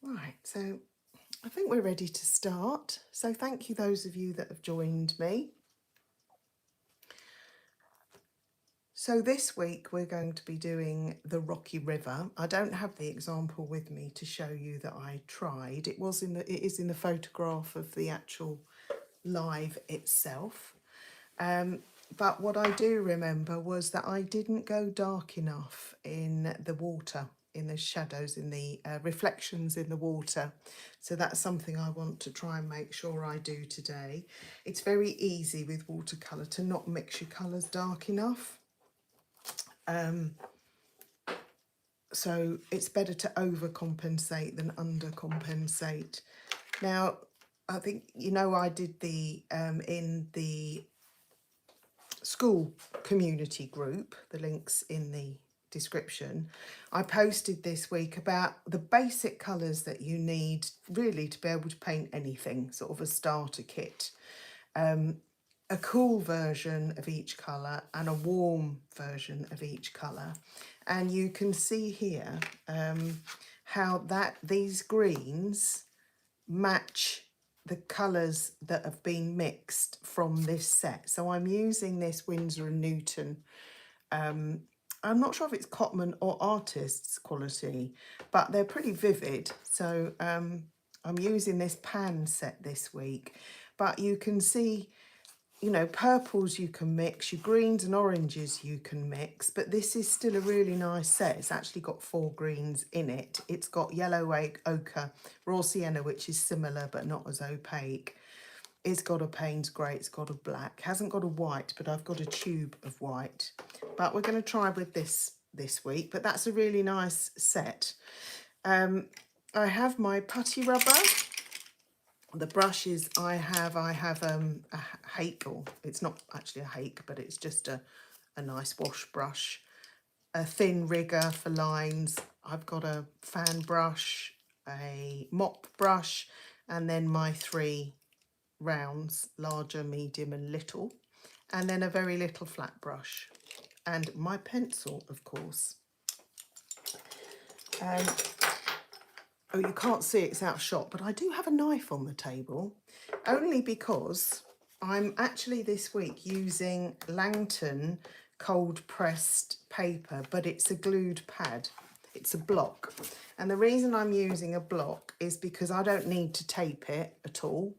Right, so I think we're ready to start. So thank you those of you that have joined me. So this week we're going to be doing the Rocky River. I don't have the example with me to show you that I tried. It is in the photograph of the actual live itself. But what I do remember was that I didn't go dark enough in the water, in the shadows, in the reflections in the water. So that's something I want to try and make sure I do today. It's very easy with watercolour to not mix your colours dark enough. So it's better to overcompensate than undercompensate. Now, I think, I did the, in the school community group, the link's in the description, I posted this week about the basic colours that you need really to be able to paint anything, sort of a starter kit. A cool version of each colour and a warm version of each colour. And you can see here how these greens match the colours that have been mixed from this set. So I'm using this Winsor & Newton. I'm not sure if it's Cotman or Artist's quality, but they're pretty vivid. So I'm using this pan set this week. But you can see, purples you can mix, your greens and oranges you can mix, but this is still a really nice set. It's actually got 4 greens in it. It's got yellow ochre, raw sienna, which is similar but not as opaque. It's got a Payne's grey, it's got a black, hasn't got a white, but I've got a tube of white. But we're going to try with this week, but that's a really nice set. I have my putty rubber. The brushes I have a hake, or it's not actually a hake, but it's just a nice wash brush. A thin rigger for lines. I've got a fan brush, a mop brush, and then my 3 rounds, larger, medium and little. And then a very little flat brush. And my pencil, of course. Oh, you can't see it's out of shot, but I do have a knife on the table, only because I'm actually this week using Langton cold pressed paper, but it's a glued pad. It's a block. And the reason I'm using a block is because I don't need to tape it at all.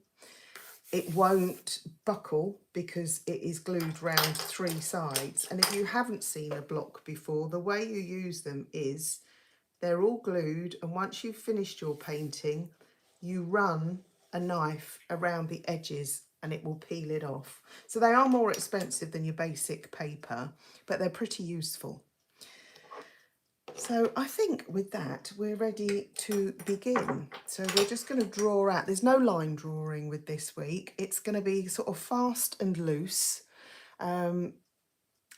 It won't buckle because it is glued round 3 sides. And if you haven't seen a block before, the way you use them is they're all glued, and once you've finished your painting, you run a knife around the edges and it will peel it off. So they are more expensive than your basic paper, but they're pretty useful. So I think with that, we're ready to begin. So we're just going to draw out. There's no line drawing with this week. It's going to be sort of fast and loose.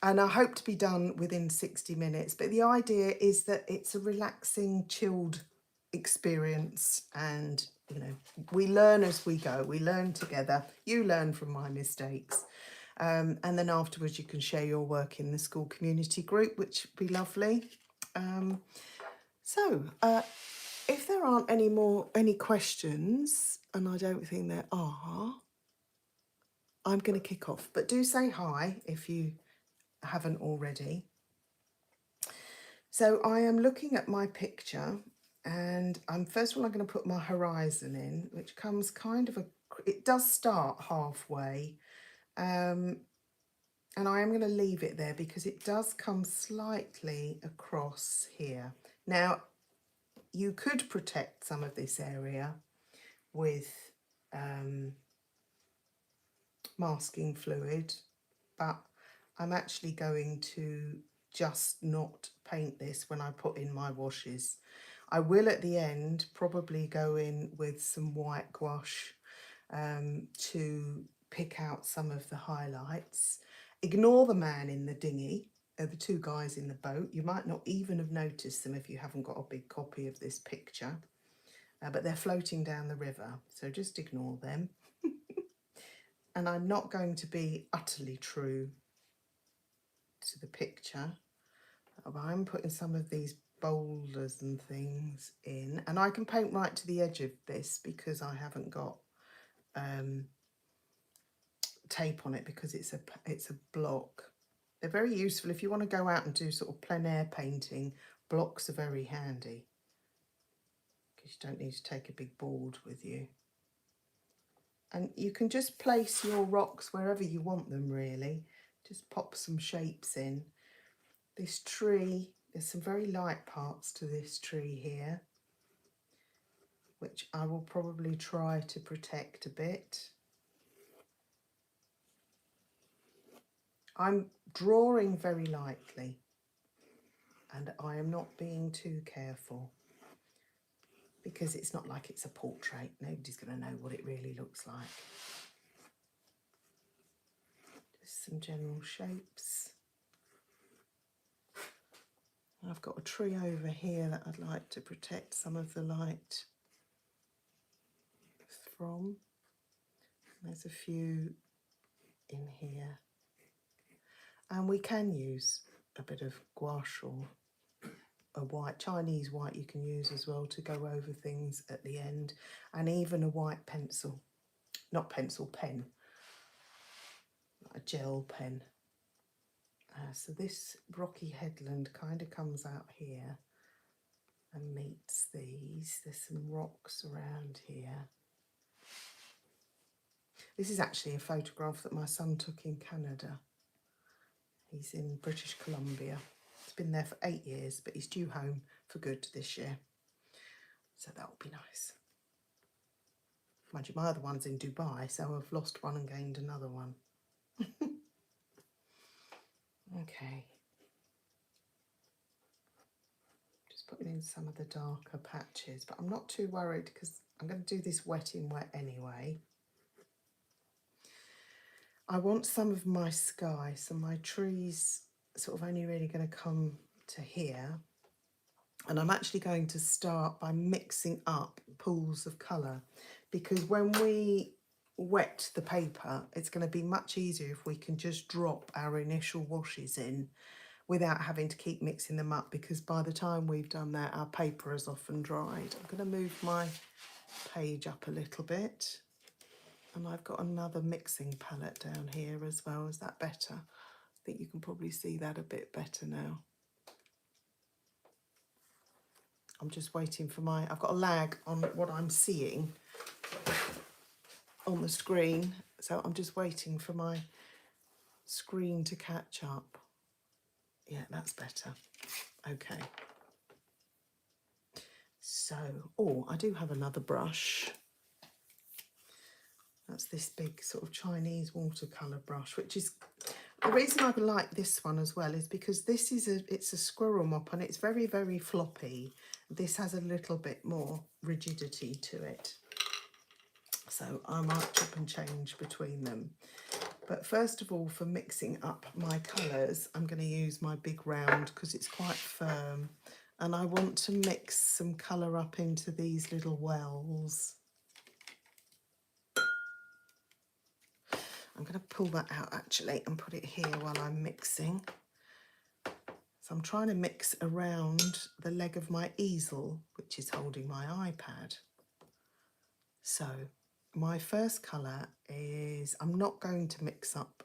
And I hope to be done within 60 minutes. But the idea is that it's a relaxing, chilled experience. And, we learn as we go. We learn together. You learn from my mistakes. And then afterwards, you can share your work in the school community group, which would be lovely. If there aren't any questions, and I don't think there are, I'm going to kick off. But do say hi if you haven't already. So I am looking at my picture, and first of all I'm going to put my horizon in, which comes it does start halfway, and I am going to leave it there because it does come slightly across here. Now you could protect some of this area with masking fluid, but I'm actually going to just not paint this when I put in my washes. I will at the end probably go in with some white gouache to pick out some of the highlights. Ignore the man in the dinghy, the 2 guys in the boat. You might not even have noticed them if you haven't got a big copy of this picture, but they're floating down the river, so just ignore them. And I'm not going to be utterly true to the picture. I'm putting some of these boulders and things in, and I can paint right to the edge of this because I haven't got tape on it, because it's a block. They're very useful if you want to go out and do sort of plein air painting. Blocks are very handy because you don't need to take a big board with you. And you can just place your rocks wherever you want them, really. Just pop some shapes in. This tree, there's some very light parts to this tree here, which I will probably try to protect a bit. I'm drawing very lightly, and I am not being too careful, because it's not like it's a portrait. Nobody's going to know what it really looks like. Just some general shapes. I've got a tree over here that I'd like to protect some of the light from. There's a few in here. And we can use a bit of gouache or a white, Chinese white you can use as well to go over things at the end, and even a white pencil, not pencil, pen, a gel pen. So this rocky headland kind of comes out here and meets these. There's some rocks around here. This is actually a photograph that my son took in Canada. He's in British Columbia. He's been there for 8 years, but he's due home for good this year. So that will be nice. Mind you, my other one's in Dubai, so I've lost one and gained another one. Okay. Just putting in some of the darker patches, but I'm not too worried because I'm going to do this wet in wet anyway. I want some of my sky, so my trees sort of only really going to come to here. And I'm actually going to start by mixing up pools of colour, because when we wet the paper, it's going to be much easier if we can just drop our initial washes in without having to keep mixing them up, because by the time we've done that, our paper has often dried. I'm going to move my page up a little bit, and I've got another mixing palette down here as well. Is that better? I think you can probably see that a bit better now. I'm just waiting for I've got a lag on what I'm seeing on the screen, so I'm just waiting for my screen to catch up. Yeah, that's better. Okay. So, I do have another brush. That's this big sort of Chinese watercolour brush, which is, the reason I like this one as well is because this is it's a squirrel mop, and it's very, very floppy. This has a little bit more rigidity to it. So I might chop and change between them. But first of all, for mixing up my colours, I'm going to use my big round because it's quite firm. And I want to mix some colour up into these little wells. I'm going to pull that out actually and put it here while I'm mixing. So I'm trying to mix around the leg of my easel, which is holding my iPad. So my first colour is, I'm not going to mix up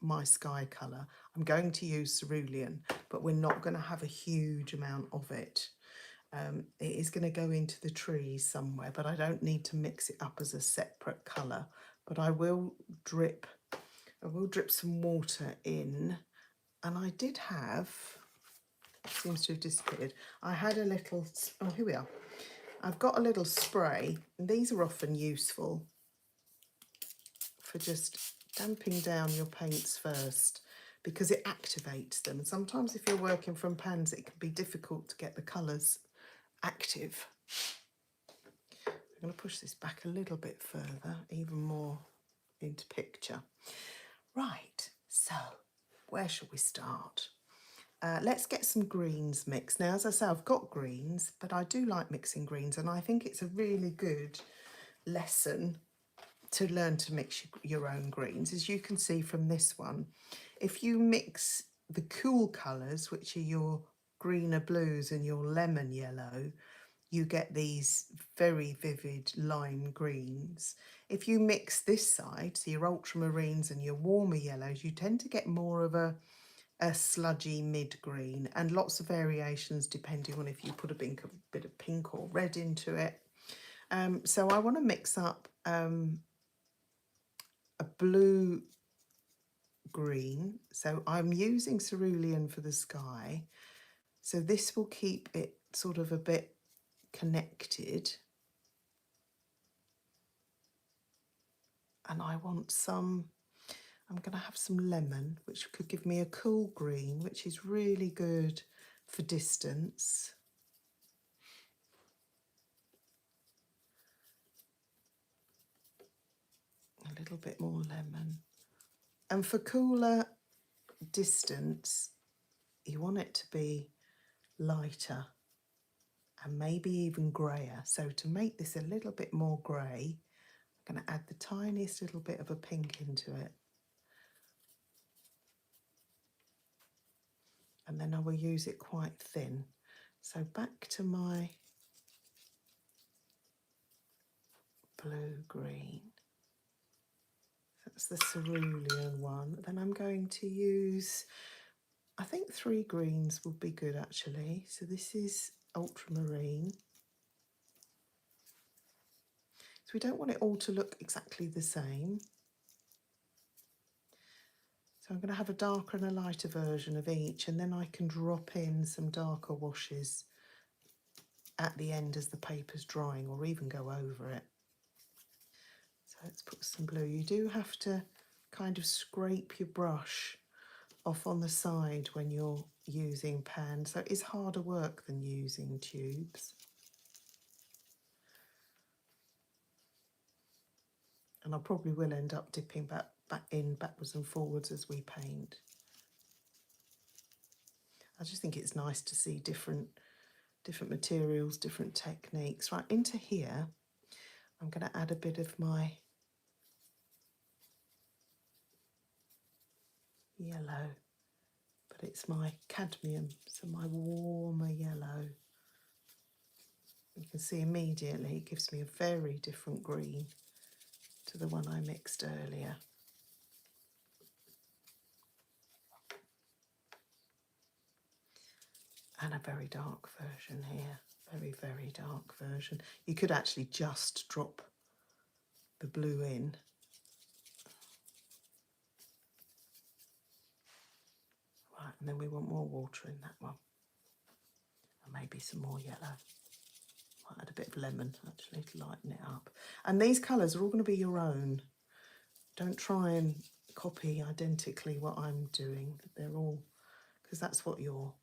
my sky colour. I'm going to use cerulean, but we're not going to have a huge amount of it. It is going to go into the trees somewhere, but I don't need to mix it up as a separate colour. But I will drip some water in, and I did have, it seems to have disappeared. I had a little, oh, here we are. I've got a little spray, and these are often useful for just damping down your paints first, because it activates them. And sometimes if you're working from pans, it can be difficult to get the colours active. I'm going to push this back a little bit further, even more into picture. Right, so where shall we start? Let's get some greens mixed. Now, as I say, I've got greens, but I do like mixing greens, and I think it's a really good lesson to learn to mix your own greens. As you can see from this one, if you mix the cool colours, which are your greener blues and your lemon yellow, you get these very vivid lime greens. If you mix this side, so your ultramarines and your warmer yellows, you tend to get more of a sludgy mid-green, and lots of variations depending on if you put a bit of pink or red into it. So I want to mix up a blue green. So I'm using cerulean for the sky. So this will keep it sort of a bit connected. And I want some, I'm going to have some lemon, which could give me a cool green, which is really good for distance. A little bit more lemon. And for cooler distance, you want it to be lighter and maybe even greyer. So to make this a little bit more grey, I'm going to add the tiniest little bit of a pink into it. And then I will use it quite thin. So back to my blue-green. That's the cerulean one. Then I'm going to use, I think 3 greens would be good actually. So this is ultramarine. So we don't want it all to look exactly the same. So I'm going to have a darker and a lighter version of each, and then I can drop in some darker washes at the end as the paper's drying, or even go over it. So let's put some blue. You do have to kind of scrape your brush off on the side when you're using pan, so it's harder work than using tubes. And I probably will end up dipping backwards and forwards as we paint. I just think it's nice to see different materials, different techniques. Right, into here, I'm going to add a bit of my yellow, but it's my cadmium, so my warmer yellow. You can see immediately it gives me a very different green to the one I mixed earlier. And a very dark version here, very, very dark version. You could actually just drop the blue in. Right, and then we want more water in that one. And maybe some more yellow. Might add a bit of lemon actually to lighten it up. And these colours are all going to be your own. Don't try and copy identically what I'm doing. They're all, because that's what your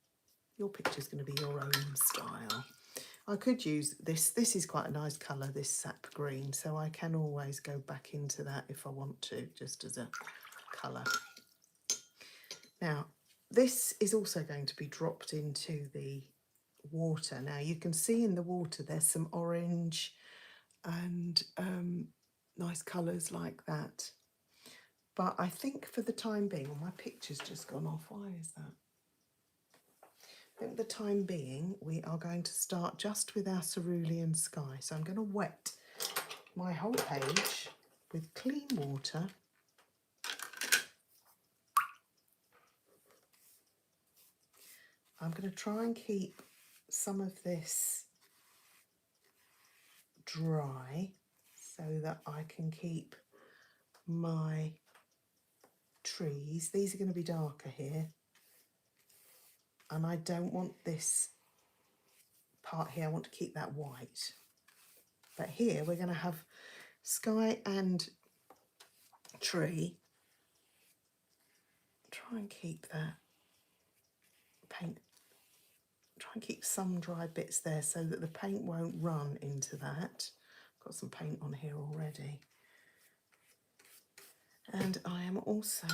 picture's going to be your own style. I could use this. This is quite a nice colour, this sap green, so I can always go back into that if I want to, just as a colour. Now, this is also going to be dropped into the water. Now, you can see in the water there's some orange and nice colours like that. But I think for the time being, my picture's just gone off. Why is that? I think the time being, we are going to start just with our cerulean sky. So I'm going to wet my whole page with clean water. I'm going to try and keep some of this dry so that I can keep my trees. These are going to be darker here. And I don't want this part here, I want to keep that white. But here we're going to have sky and tree. Try and keep that paint, try and keep some dry bits there so that the paint won't run into that. Got some paint on here already. And I am also,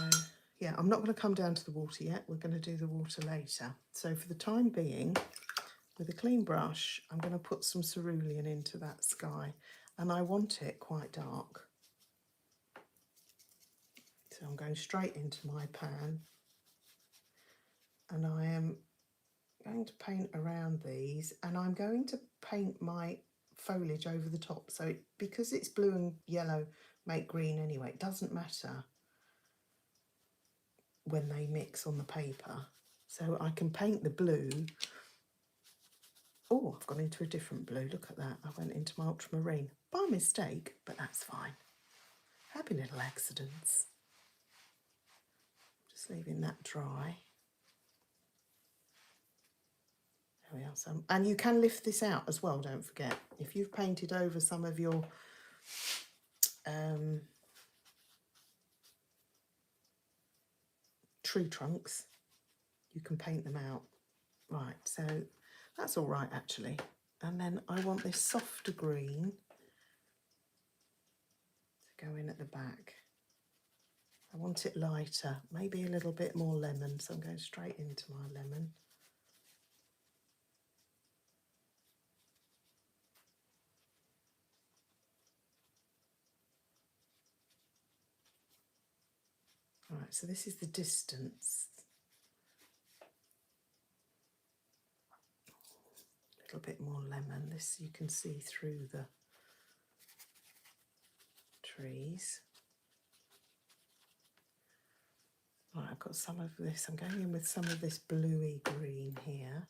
yeah, I'm not going to come down to the water yet. We're going to do the water later. So for the time being, with a clean brush, I'm going to put some cerulean into that sky. And I want it quite dark. So I'm going straight into my pan. And I am going to paint around these, and I'm going to paint my foliage over the top. So because it's blue and yellow make green anyway, it doesn't matter when they mix on the paper. So I can paint the blue. Oh, I've gone into a different blue. Look at that. I went into my ultramarine by mistake, but that's fine. Happy little accidents. Just leaving that dry. There we are. So, and you can lift this out as well, don't forget. If you've painted over some of your tree trunks, you can paint them out. Right, so that's all right actually. And then I want this softer green to go in at the back. I want it lighter, maybe a little bit more lemon, so I'm going straight into my lemon. All right, so this is the distance. A little bit more lemon. This you can see through the trees. Right, I've got some of this. I'm going in with some of this bluey green here.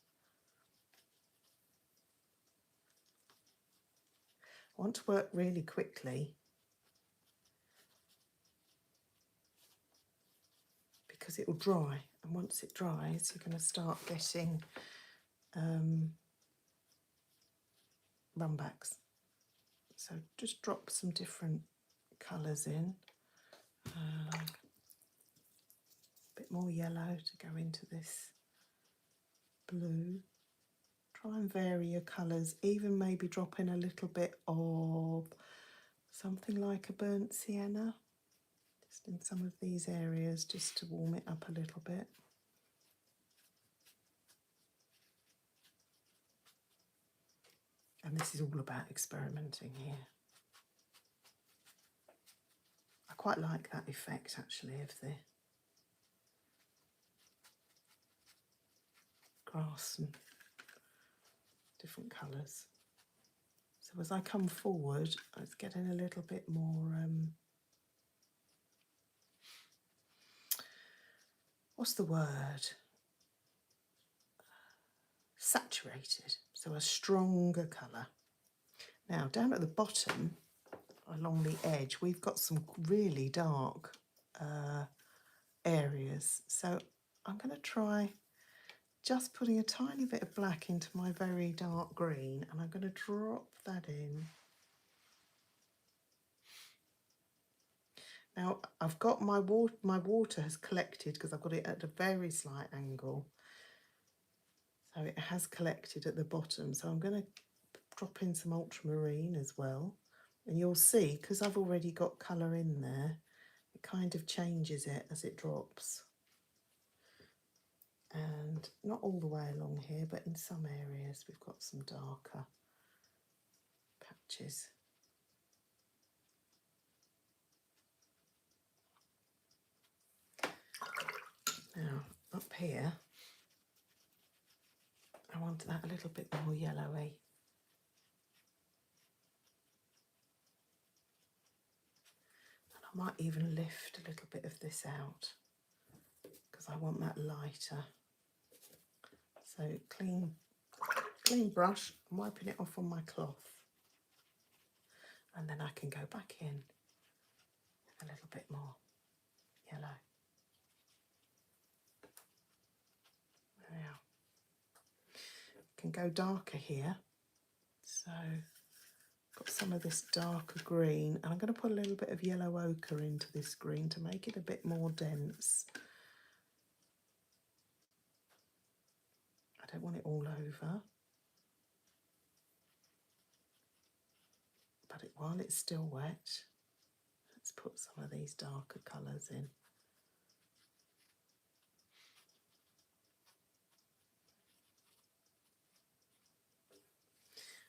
I want to work really quickly because it will dry, and once it dries you're going to start getting runbacks. So just drop some different colours in. A bit more yellow to go into this blue. Try and vary your colours, even maybe drop in a little bit of something like a burnt sienna, just in some of these areas, just to warm it up a little bit. And this is all about experimenting here. I quite like that effect actually of the grass and different colours. So as I come forward, it's getting a little bit more, what's the word? Saturated, so a stronger colour. Now down at the bottom, along the edge, we've got some really dark areas. So I'm going to try just putting a tiny bit of black into my very dark green, and I'm going to drop that in. Now I've got my water has collected because I've got it at a very slight angle. So it has collected at the bottom. So I'm going to drop in some ultramarine as well. And you'll see, because I've already got colour in there, it kind of changes it as it drops. And not all the way along here, but in some areas we've got some darker patches. Now, up here, I want that a little bit more yellowy. And I might even lift a little bit of this out because I want that lighter. So clean brush, I'm wiping it off on my cloth. And then I can go back in with a little bit more yellow. There we are. Can go darker here. So got some of this darker green, and I'm going to put a little bit of yellow ochre into this green to make it a bit more dense. I don't want it all over, but while it's still wet, let's put some of these darker colours in.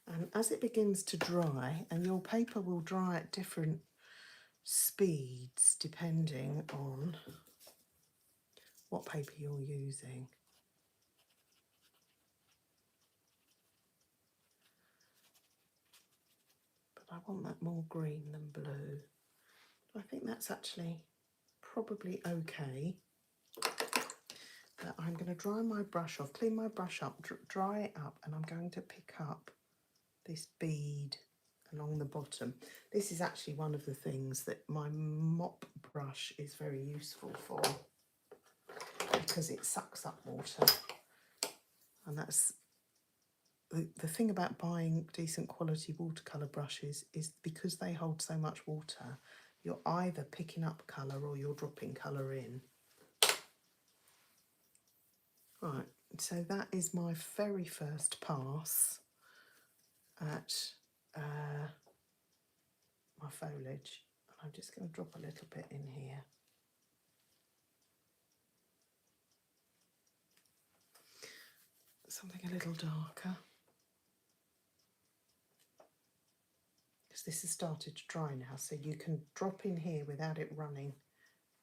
And as it begins to dry, and your paper will dry at different speeds depending on what paper you're using. but I want that more green than blue. I think that's actually probably okay. But I'm going to dry my brush off, clean my brush up, dry it up, and I'm going to pick up this bead along the bottom. This is actually one of the things that my mop brush is very useful for, because it sucks up water. And that's the thing about buying decent quality watercolour brushes, is because they hold so much water, you're either picking up colour or you're dropping colour in. Right, so that is my very first pass at my foliage. I'm just going to drop a little bit in here. Something a little darker, because this has started to dry now, so you can drop in here without it running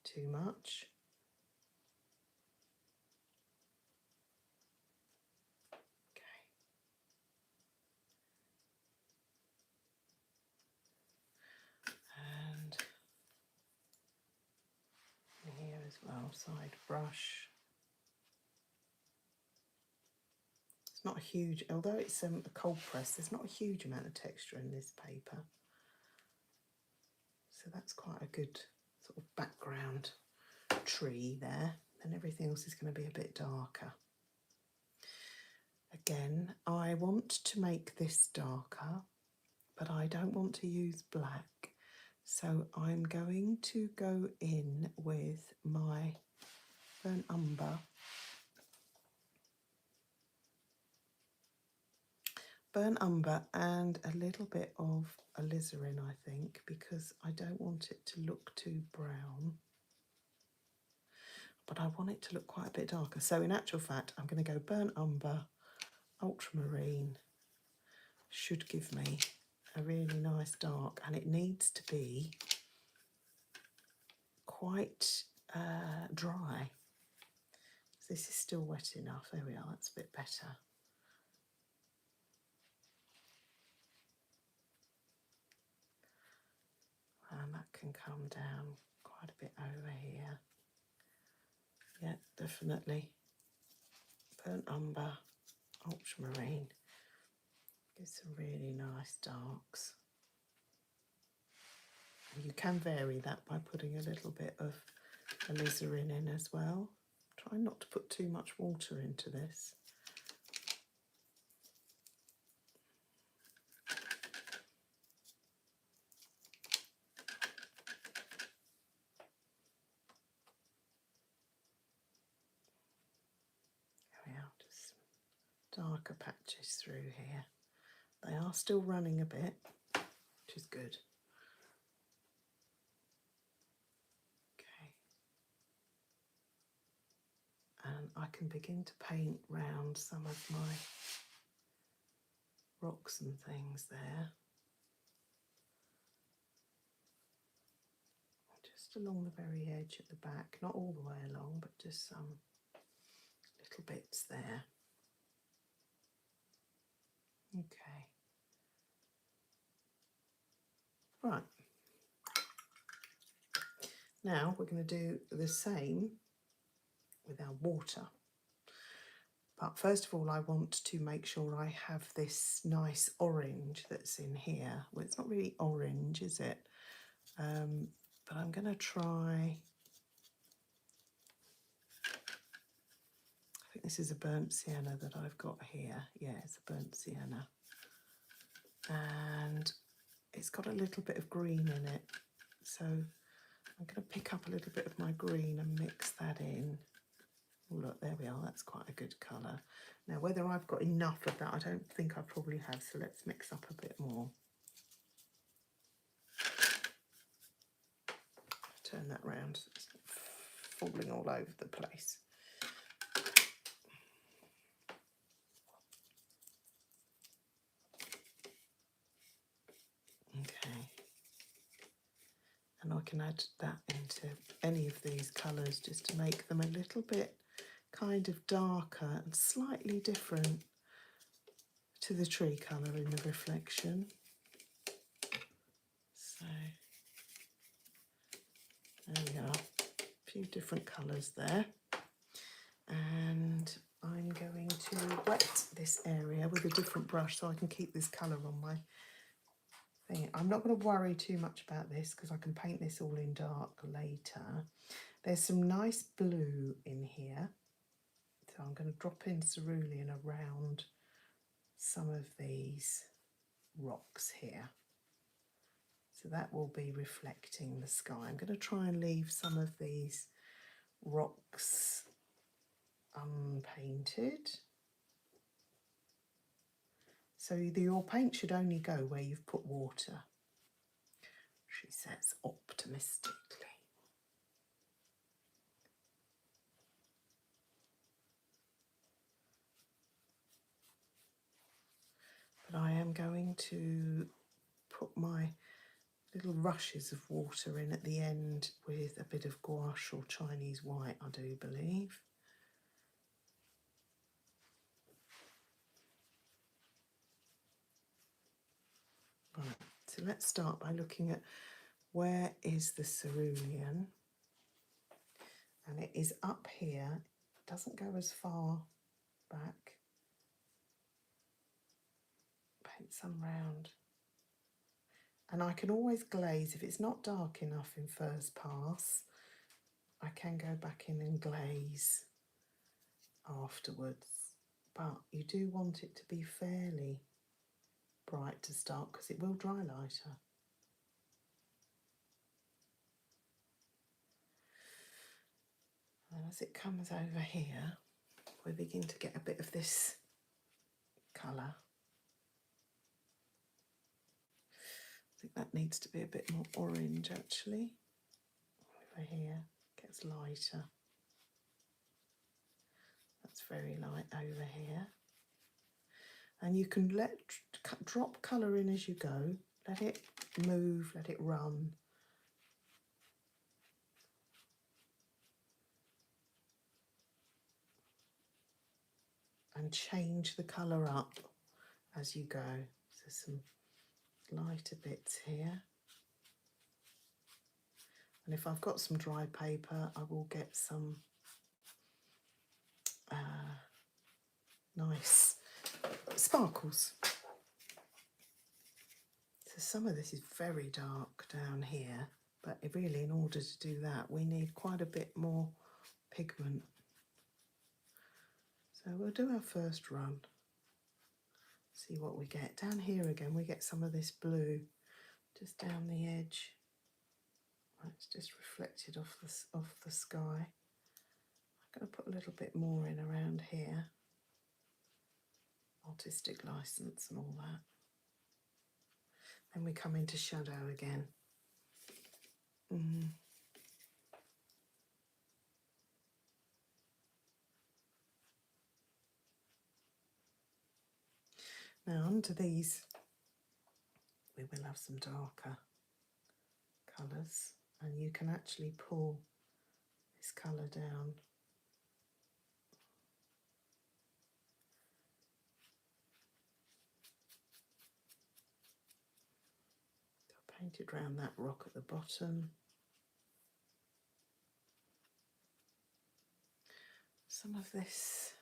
too much. Okay. And here as well, side brush. It's not a huge, although it's a cold press, there's not a huge amount of texture in this paper. So that's quite a good sort of background tree there. And everything else is going to be a bit darker. Again, I want to make this darker, but I don't want to use black. So I'm going to go in with my burnt umber. Burnt umber and a little bit of alizarin, I think, because I don't want it to look too brown, but I want it to look quite a bit darker. So in actual fact, I'm going to go burnt umber, ultramarine, should give me a really nice dark, and it needs to be quite dry. This is still wet enough. There we are, that's a bit better. And that can come down quite a bit over here. Yeah, definitely. Burnt umber, ultramarine. Get some really nice darks. You can vary that by putting a little bit of alizarin in as well. Try not to put too much water into this. There we are, just darker patches through here. They are still running a bit, which is good. Okay. And I can begin to paint round some of my rocks and things there. Just along the very edge at the back, not all the way along, but just some little bits there. Okay. Right. Now we're going to do the same with our water. But first of all, I want to make sure I have this nice orange that's in here. Well, it's not really orange, is it? But I'm going to try, I think this is a burnt sienna that I've got here. Yeah, it's a burnt sienna. And it's got a little bit of green in it. So I'm going to pick up a little bit of my green and mix that in. Oh, look, there we are, that's quite a good colour. Now, whether I've got enough of that, I don't think I probably have, so let's mix up a bit more. Turn that round, so it's not falling all over the place. Okay. And I can add that into any of these colours just to make them a little bit kind of darker and slightly different to the tree colour in the reflection. So there we are, a few different colours there. And I'm going to wet this area with a different brush so I can keep this colour on my thing. I'm not going to worry too much about this because I can paint this all in dark later. There's some nice blue in here. So I'm going to drop in cerulean around some of these rocks here. So that will be reflecting the sky. I'm going to try and leave some of these rocks unpainted. So your paint should only go where you've put water, she says optimistically. But I am going to put my little rushes of water in at the end with a bit of gouache or Chinese white, I do believe. Right, so let's start by looking at where is the cerulean. And it is up here, it doesn't go as far back. Paint some round. And I can always glaze, if it's not dark enough in first pass, I can go back in and glaze afterwards. But you do want it to be fairly bright to start because it will dry lighter. And as it comes over here, we begin to get a bit of this colour. I think that needs to be a bit more orange actually. Over here, gets lighter. That's very light over here. And you can drop colour in as you go. Let it move, let it run. And change the colour up as you go. So some lighter bits here. And if I've got some dry paper, I will get some nice sparkles. So some of this is very dark down here, but really in order to do that, we need quite a bit more pigment. So we'll do our first run. See what we get. Down here again, we get some of this blue just down the edge. It's just reflected off the sky. I'm going to put a little bit more in around here. Artistic license and all that. Then we come into shadow again. Now under these, we will have some darker colours, and you can actually pull this colour down. I painted round that rock at the bottom. Some of this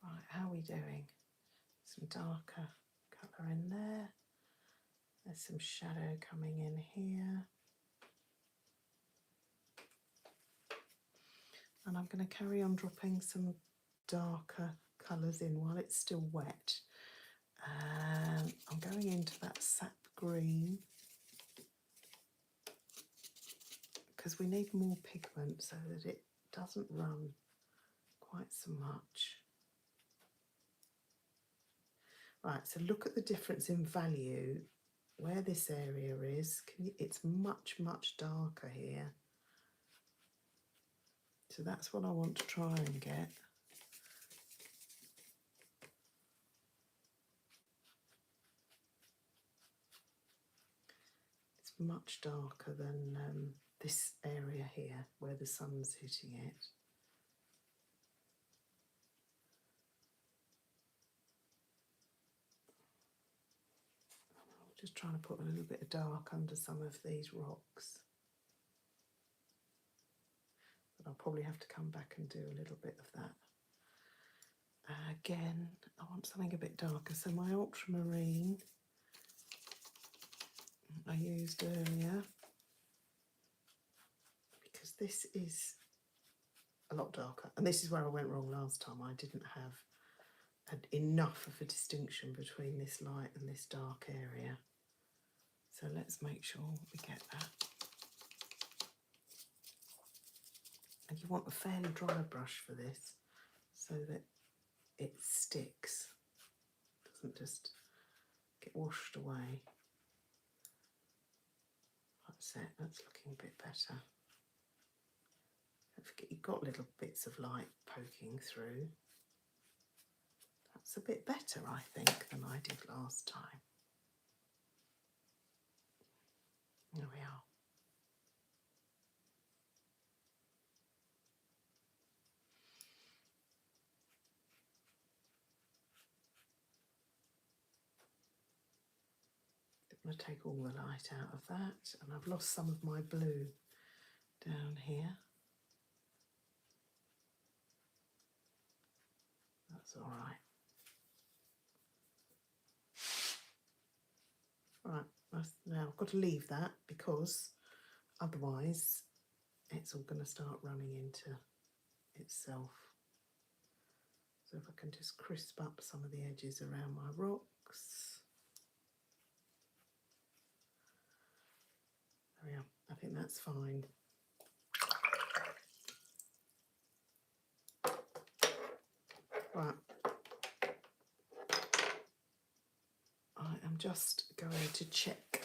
right, how are we doing? Some darker colour in there. There's some shadow coming in here. And I'm going to carry on dropping some darker colours in while it's still wet. I'm going into that sap green because we need more pigment so that it doesn't run quite so much. Right, so look at the difference in value where this area is. It's much, much darker here. So that's what I want to try and get. It's much darker than this area here where the sun's hitting it. Just trying to put a little bit of dark under some of these rocks. But I'll probably have to come back and do a little bit of that. Again, I want something a bit darker. So my ultramarine I used earlier, because this is a lot darker. And this is where I went wrong last time. I didn't have enough of a distinction between this light and this dark area. So let's make sure we get that. And you want a fairly dry brush for this so that it sticks, doesn't just get washed away. That's it, that's looking a bit better. Don't forget you've got little bits of light poking through. That's a bit better, I think, than I did last time. There we are. I'm going to take all the light out of that, and I've lost some of my blue down here. That's all right. Right, now I've got to leave that because otherwise it's all going to start running into itself. So if I can just crisp up some of the edges around my rocks. There we are, I think that's fine. Right. I am just going to check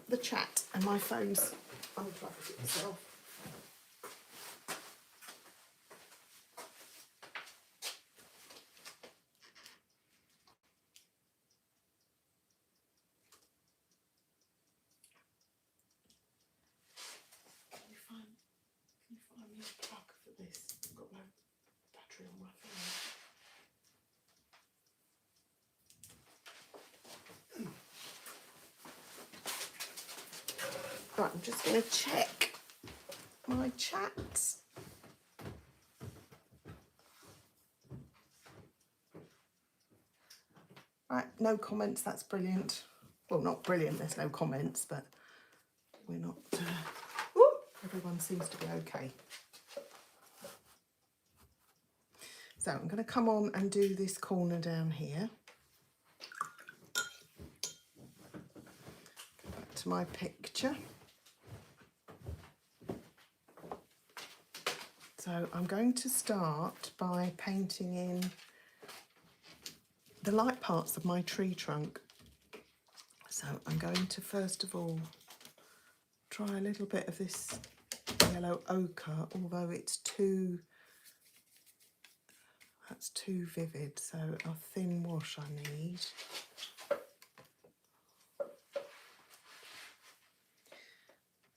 the chat, and my phone's unplugged itself. Can you find me a plug for this? I've got no battery on my phone. Right, I'm just going to check my chat. Right, no comments, that's brilliant. Well, not brilliant, there's no comments, but we're not... everyone seems to be okay. So I'm going to come on and do this corner down here. Go back to my picture. So I'm going to start by painting in the light parts of my tree trunk. So I'm going to first of all try a little bit of this yellow ochre, although it's that's too vivid, so a thin wash I need.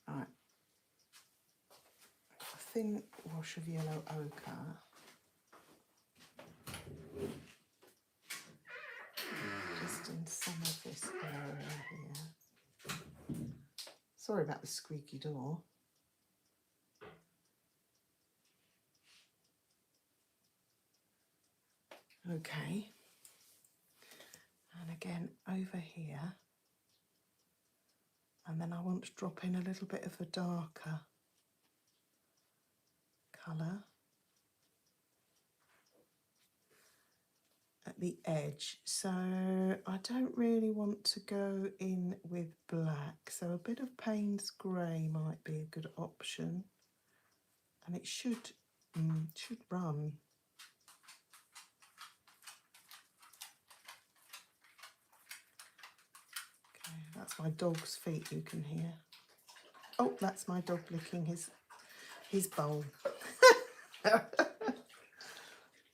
Right, a thin wash of yellow ochre. Just in some of this area here. Sorry about the squeaky door. Okay. And again over here. And then I want to drop in a little bit of a darker colour at the edge. So I don't really want to go in with black, so a bit of Payne's grey might be a good option, and it should run. Okay, that's my dog's feet you can hear. Oh, that's my dog licking his bowl.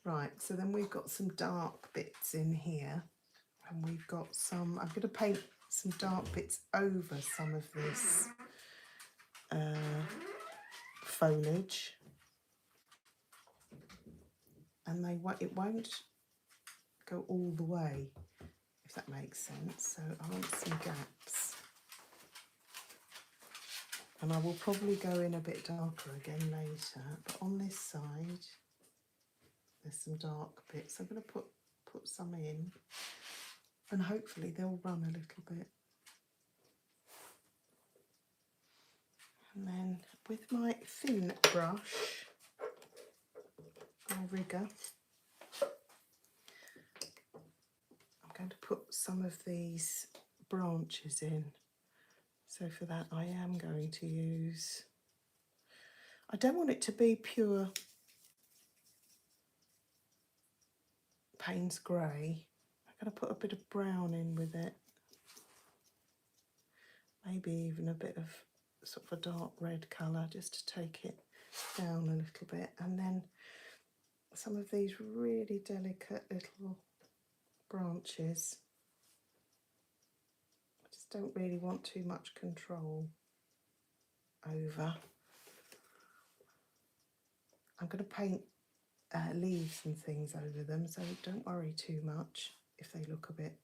Right, so then we've got some dark bits in here, and we've got some, I'm going to paint some dark bits over some of this foliage, and it won't go all the way, if that makes sense. So I want some gaps. And I will probably go in a bit darker again later, but on this side, there's some dark bits. I'm going to put some in, and hopefully they'll run a little bit. And then with my thin brush, my rigger, I'm going to put some of these branches in. So for that I am going to use, I don't want it to be pure Payne's grey. I'm going to put a bit of brown in with it. Maybe even a bit of sort of a dark red colour just to take it down a little bit. And then some of these really delicate little branches. I just don't really want too much control over. I'm going to paint leaves and things over them, so don't worry too much if they look a bit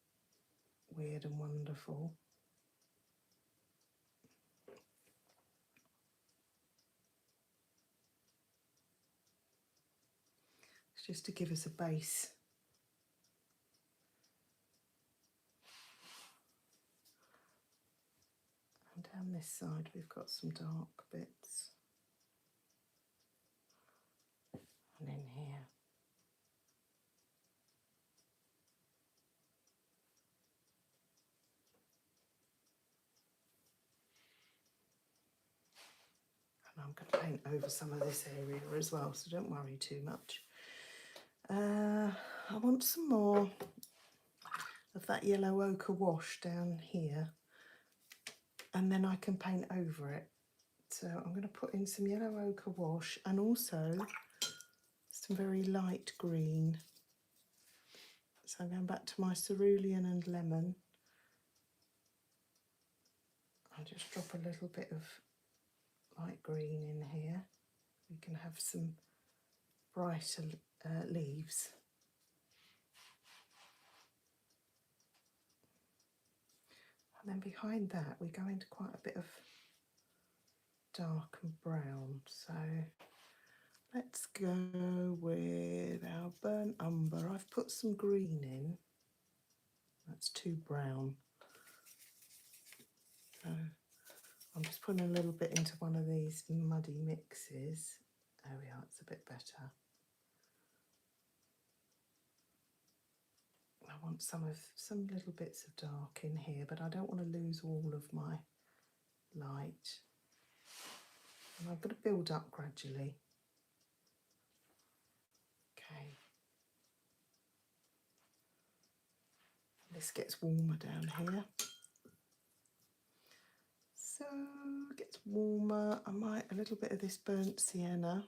weird and wonderful. It's just to give us a base. And down this side we've got some dark bits. And in here. And I'm going to paint over some of this area as well, so don't worry too much. I want some more of that yellow ochre wash down here, and then I can paint over it. So I'm going to put in some yellow ochre wash and also some very light green. So I'm going back to my cerulean and lemon. I'll just drop a little bit of light green in here. We can have some brighter leaves. And then behind that we go into quite a bit of dark and brown. So let's go with our burnt umber. I've put some green in. That's too brown. So I'm just putting a little bit into one of these muddy mixes. There we are, it's a bit better. I want some little bits of dark in here, but I don't want to lose all of my light. And I'm going to build up gradually. Okay. This gets warmer down here. So it gets warmer. I might a little bit of this burnt sienna.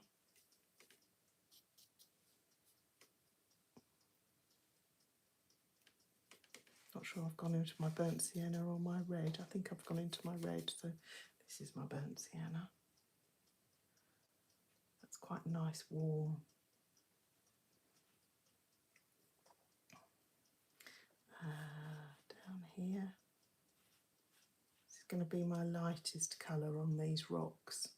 Not sure I've gone into my burnt sienna or my red. I think I've gone into my red, so this is my burnt sienna. That's quite nice, warm. Down here. This is going to be my lightest colour on these rocks.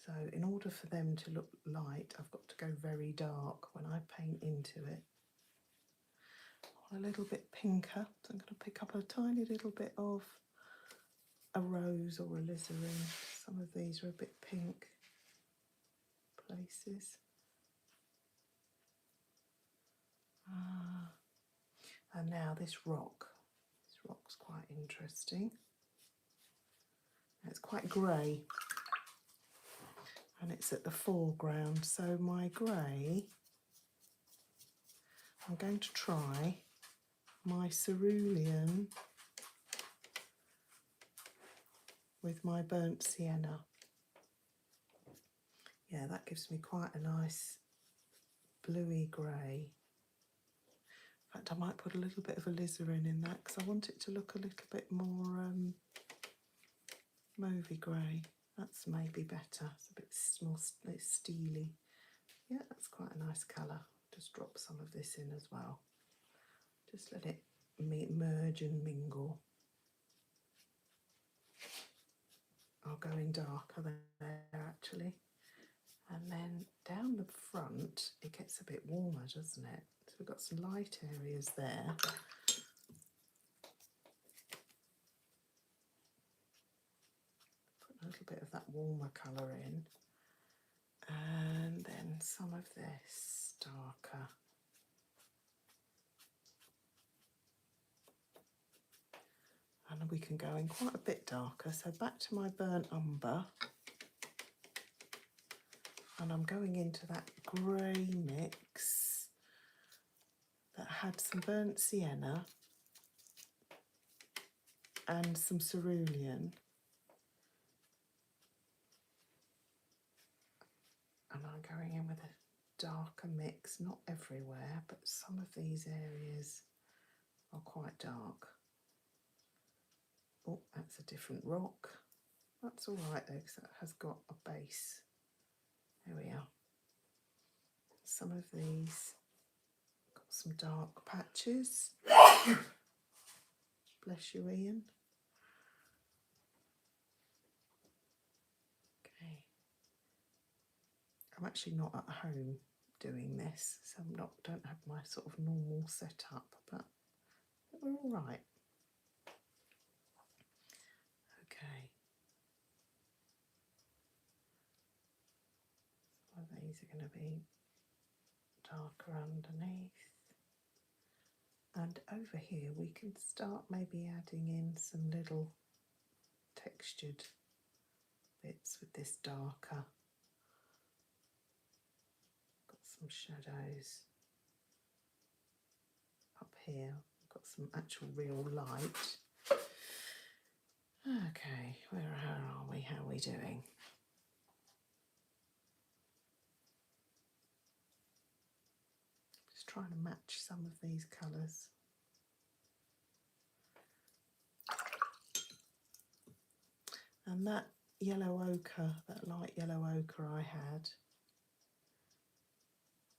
So in order for them to look light, I've got to go very dark when I paint into it. I want a little bit pinker, so I'm going to pick up a tiny little bit of a rose or a alizarin. Some of these are a bit pink places. And now this rock. This rock's quite interesting. It's quite grey. And it's at the foreground, so my grey, I'm going to try my cerulean with my burnt sienna. Yeah, that gives me quite a nice bluey grey. In fact, I might put a little bit of alizarin in that because I want it to look a little bit more mauvey grey. That's maybe better. It's a bit more steely. Yeah, that's quite a nice colour. Just drop some of this in as well. Just let it merge and mingle. I'll go in darker there actually. And then down the front, it gets a bit warmer, doesn't it? So we've got some light areas there. Put a little bit of that warmer colour in. And then some of this darker. And we can go in quite a bit darker. So back to my burnt umber. And I'm going into that grey mix that had some burnt sienna and some cerulean. And I'm going in with a darker mix, not everywhere, but some of these areas are quite dark. Oh, that's a different rock. That's all right though, because that has got a base. There we are. Some of these got some dark patches. Bless you, Ian. Okay. I'm actually not at home doing this, so don't have my sort of normal setup, but we're all right. Okay. Some of these are going to be darker underneath. And over here we can start maybe adding in some little textured bits with this darker. Got some shadows up here. Got some actual real light. Okay, where are we? How are we doing? Just trying to match some of these colours. And that yellow ochre, that light yellow ochre I had,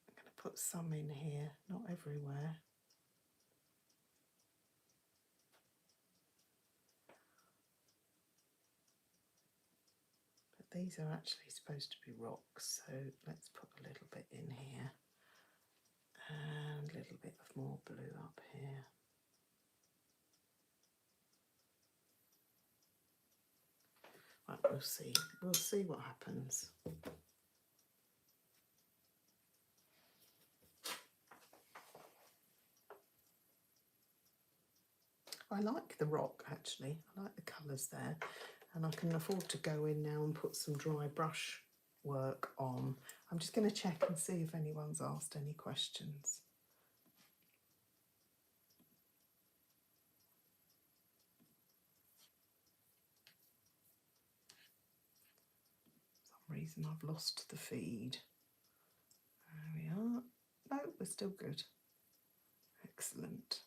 I'm going to put some in here, not everywhere. But these are actually supposed to be rocks, so let's put a little bit in here. And a little bit of more blue up here. Right, we'll see. We'll see what happens. I like the rock actually. I like the colours there. And I can afford to go in now and put some dry brush work on. I'm just going to check and see if anyone's asked any questions. For some reason I've lost the feed. There we are. No, we're still good. Excellent.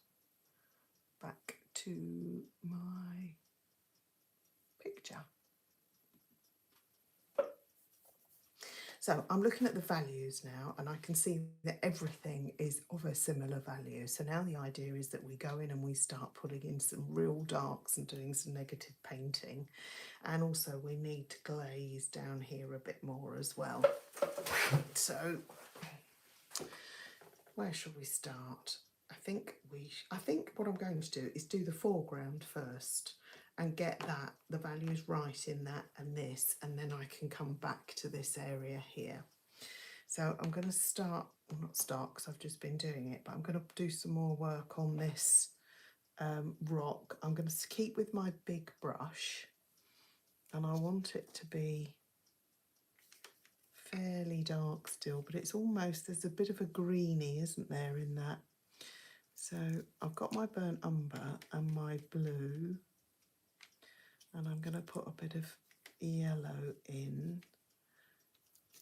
Back to my picture. So I'm looking at the values now and I can see that everything is of a similar value. So now the idea is that we go in and we start putting in some real darks and doing some negative painting. And also we need to glaze down here a bit more as well. So where shall we start? I think what I'm going to do is do the foreground first and get the values right in that and this, and then I can come back to this area here. So I'm going to start, well not start because I've just been doing it, but I'm going to do some more work on this rock. I'm going to keep with my big brush and I want it to be fairly dark still, but it's almost, there's a bit of a greeny, isn't there, in that? So I've got my burnt umber and my blue, and I'm going to put a bit of yellow in,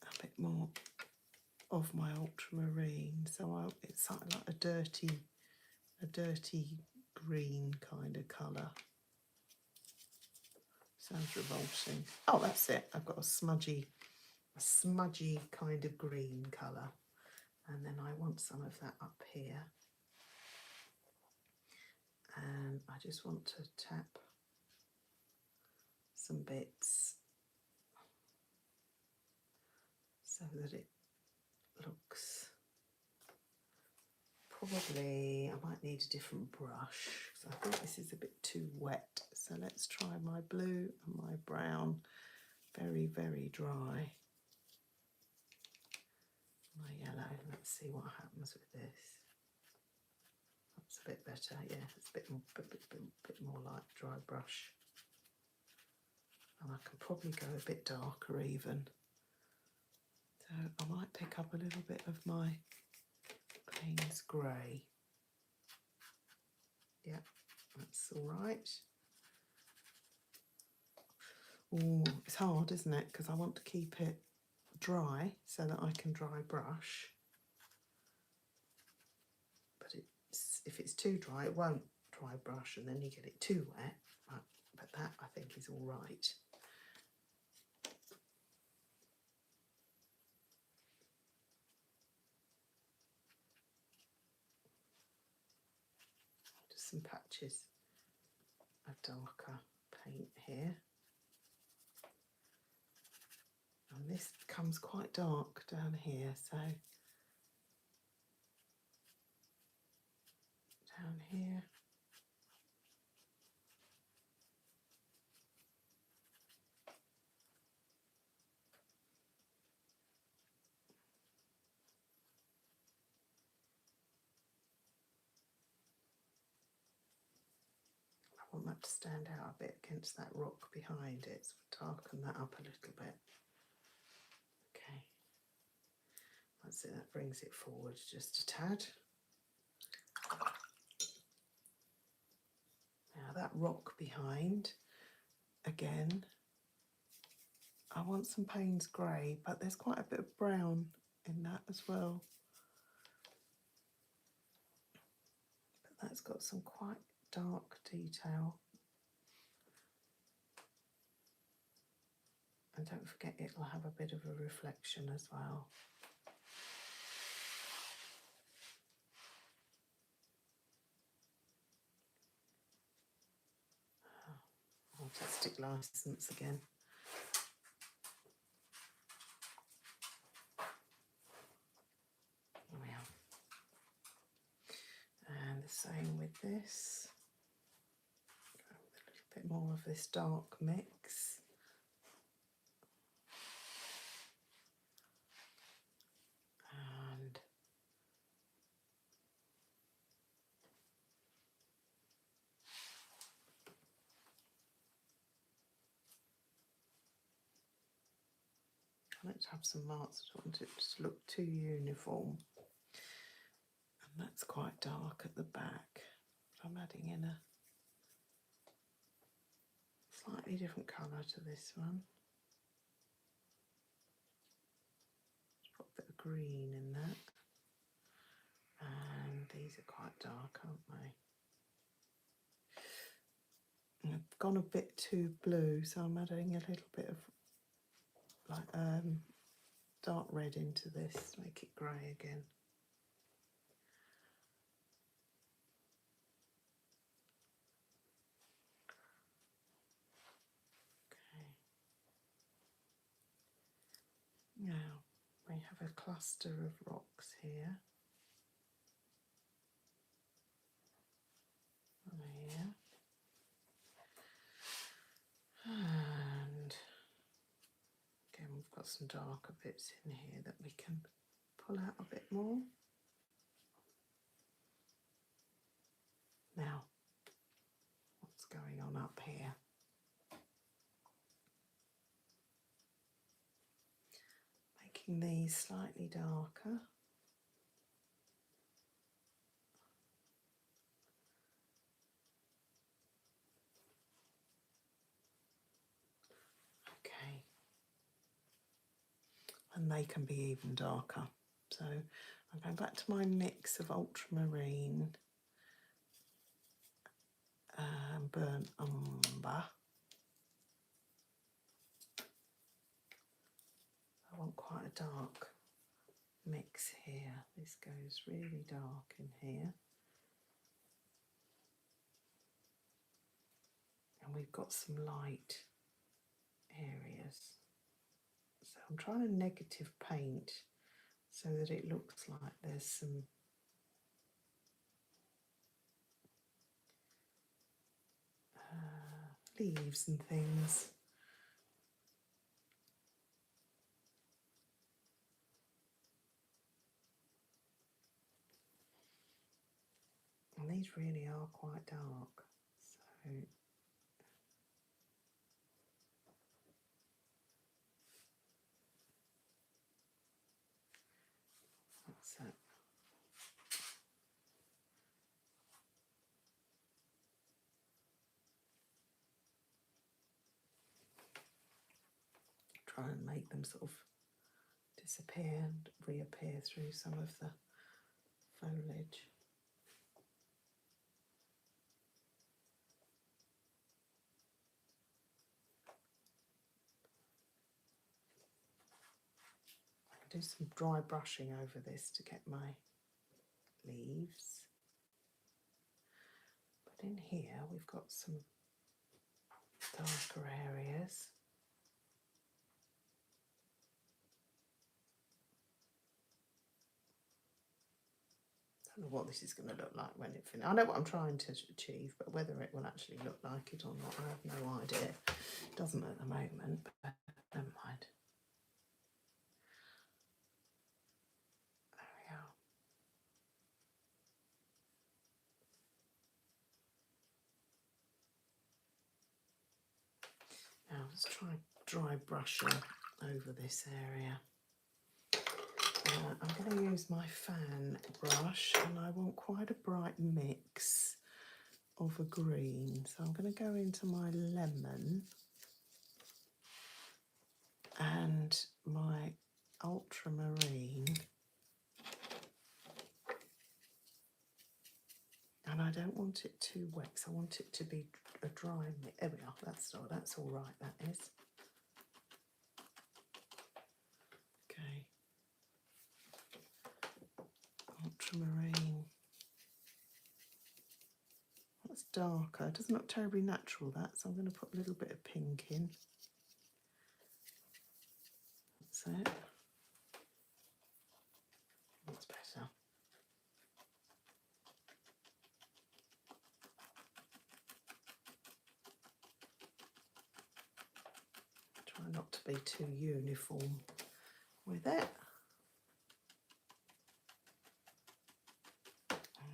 a bit more of my ultramarine, so it's like a dirty green kind of colour. Sounds revolting. Oh, that's it. I've got a smudgy a smudgy kind of green colour, and then I want some of that up here, and I just want to tap some bits so that it looks, probably I might need a different brush because I think this is a bit too wet. So let's try my blue and my brown, very, very dry. My yellow, let's see what happens with this. That's a bit better, yeah, it's a bit more like dry brush. And I can probably go a bit darker even. So I might pick up a little bit of my Payne's grey. Yeah, that's all right. Oh, it's hard, isn't it? Because I want to keep it dry so that I can dry brush. But if it's too dry, it won't dry brush, and then you get it too wet. But that, I think, is all right. Just some patches of darker paint here. And this becomes quite dark down here, so down here. I want that to stand out a bit against that rock behind it, so darken that up a little bit. Okay, that's it, that brings it forward just a tad. Now that rock behind, again, I want some Payne's grey, but there's quite a bit of brown in that as well. But that's got some quite dark detail. And don't forget, it'll have a bit of a reflection as well. Artistic license again. Here we are. And the same with this. Go with a little bit more of this dark mix. And I like to have some marks. I don't want it to look too uniform. And that's quite dark at the back. I'm adding in a slightly different colour to this one. Just put a bit of green in that. And these are quite dark, aren't they? I've gone a bit too blue, so I'm adding a little bit of like dark red into this to make it grey again. Okay. Now we have a cluster of rocks here. Here. And again, we've got some darker bits in here that we can pull out a bit more. Now, what's going on up here? Making these slightly darker. Okay. And they can be even darker. So I'm going back to my mix of ultramarine and burnt umber. I want quite a dark mix here. This goes really dark in here. And we've got some light areas. So I'm trying to negative paint so that it looks like there's some leaves and things. And these really are quite dark. So that's it. Try and make them sort of disappear and reappear through some of the foliage. I do some dry brushing over this to get my leaves. But in here we've got some darker areas. I don't know what this is going to look like when it finishes. I know what I'm trying to achieve, but whether it will actually look like it or not, I have no idea. It doesn't at the moment, but never mind. There we are. Now let's try dry brushing over this area. I'm going to use my fan brush, and I want quite a bright mix of a green. So I'm going to go into my lemon and my ultramarine. And I don't want it too wet, so I want it to be a dry mix. There we are, that's all right, that is. Okay. Ultramarine. That's darker. It doesn't look terribly natural, that, so I'm going to put a little bit of pink in. That's it. That's better. Try not to be too uniform with it.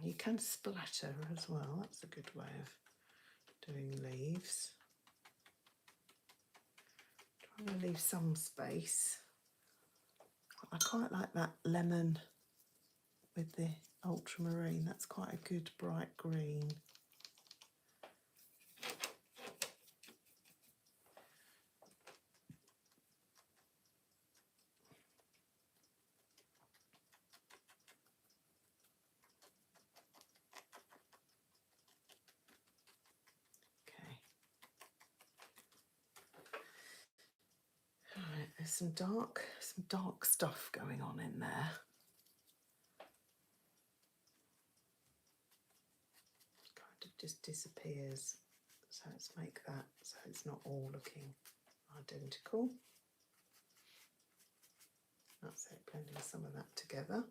You can splatter as well, that's a good way of doing leaves. Trying to leave some space. I quite like that lemon with the ultramarine, that's quite a good bright green. There's some dark stuff going on in there. It kind of just disappears. So let's make that so it's not all looking identical. That's it, blending some of that together.